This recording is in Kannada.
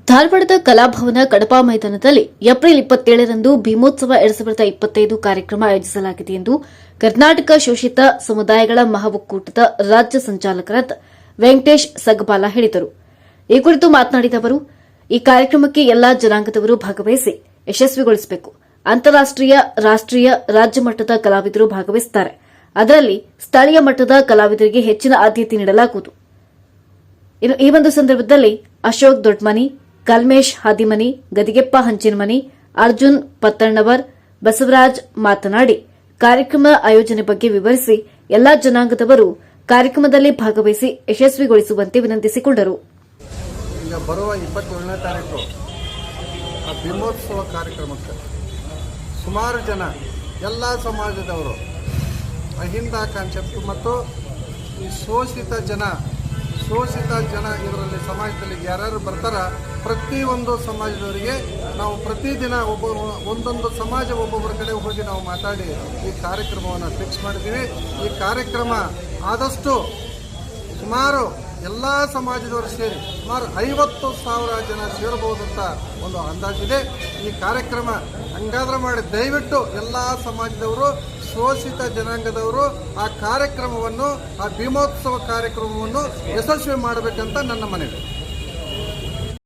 ಧಾರವಾಡದ ಕಲಾಭವನ ಕಡಪ ಮೈದಾನದಲ್ಲಿ ಏಪ್ರಿಲ್ 27ರಂದು ಭೀಮೋತ್ಸವ 2025 ಕಾರ್ಯಕ್ರಮ ಆಯೋಜಿಸಲಾಗಿದೆ ಎಂದು ಕರ್ನಾಟಕ ಶೋಷಿತ ಸಮುದಾಯಗಳ ಮಹಾಒಕ್ಕೂಟದ ರಾಜ್ಯ ಸಂಚಾಲಕರಾದ ವೆಂಕಟೇಶ್ ಸಗಬಾಲ ಹೇಳಿದರು. ಈ ಕುರಿತು ಮಾತನಾಡಿದ ಅವರು, ಈ ಕಾರ್ಯಕ್ರಮಕ್ಕೆ ಎಲ್ಲಾ ಜನಾಂಗದವರು ಭಾಗವಹಿಸಿ ಯಶಸ್ವಿಗೊಳಿಸಬೇಕು. ಅಂತಾರಾಷ್ಟೀಯ, ರಾಷ್ಟೀಯ, ರಾಜ್ಯ ಮಟ್ಟದ ಕಲಾವಿದರು ಭಾಗವಹಿಸುತ್ತಾರೆ. ಅದರಲ್ಲಿ ಸ್ಥಳೀಯ ಮಟ್ಟದ ಕಲಾವಿದರಿಗೆ ಹೆಚ್ಚಿನ ಆದ್ಯತೆ ನೀಡಲಾಗುವುದು. ಈ ಒಂದು ಸಂದರ್ಭದಲ್ಲಿ ಅಶೋಕ್ ದೊಡ್ಮನಿ, ಕಲ್ಮೇಶ್ ಹಾದಿಮನಿ, ಗದಿಗೆಪ್ಪ ಹಂಚಿನಮನಿ, ಅರ್ಜುನ್ ಪತ್ತಣ್ಣವರ್, ಬಸವರಾಜ್ ಮಾತನಾಡಿ ಕಾರ್ಯಕ್ರಮ ಆಯೋಜನೆ ಬಗ್ಗೆ ವಿವರಿಸಿ ಎಲ್ಲಾ ಜನಾಂಗದವರು ಕಾರ್ಯಕ್ರಮದಲ್ಲಿ ಭಾಗವಹಿಸಿ ಯಶಸ್ವಿಗೊಳಿಸುವಂತೆ ವಿನಂತಿಸಿಕೊಂಡರು. ಈಗ ಬರುವ 27ನೇ ತಾರೀಕು ಭೀಮೋತ್ಸವ ಕಾರ್ಯಕ್ರಮಕ್ಕೆ ಸುಮಾರು ಜನ ಎಲ್ಲ ಸಮಾಜದವರು ಅಹಿಂದ ಕಾನ್ಸೆಪ್ಟ್ ಮತ್ತು ಈ ಶೋಷಿತ ಜನ ಇದರಲ್ಲಿ ಸಮಾಜದಲ್ಲಿ ಯಾರ್ಯಾರು ಬರ್ತಾರ ಪ್ರತಿಯೊಂದು ಸಮಾಜದವರಿಗೆ ನಾವು ಪ್ರತಿದಿನ ಒಂದೊಂದು ಸಮಾಜ ಒಬ್ಬೊಬ್ಬರ ಕಡೆ ಹೋಗಿ ನಾವು ಮಾತಾಡಿ ಈ ಕಾರ್ಯಕ್ರಮವನ್ನು ಫಿಕ್ಸ್ ಮಾಡಿದ್ದೀವಿ. ಈ ಕಾರ್ಯಕ್ರಮ ಆದಷ್ಟು ಸುಮಾರು ಎಲ್ಲ ಸಮಾಜದವರು ಸೇರಿ ಸುಮಾರು 50,000 ಜನ ಸೇರಬಹುದಂತ ಒಂದು ಅಂದಾಜಿದೆ. ಈ ಕಾರ್ಯಕ್ರಮ ಹಂಗಾದ್ರೆ ಮಾಡಿ ದಯವಿಟ್ಟು ಎಲ್ಲ ಸಮಾಜದವರು, ಶೋಷಿತ ಜನಾಂಗದವರು ಆ ಕಾರ್ಯಕ್ರಮವನ್ನು, ಆ ಭೀಮೋತ್ಸವ ಕಾರ್ಯಕ್ರಮವನ್ನು ಯಶಸ್ವಿ ಮಾಡಬೇಕಂತ ನನ್ನ ಮನವಿ.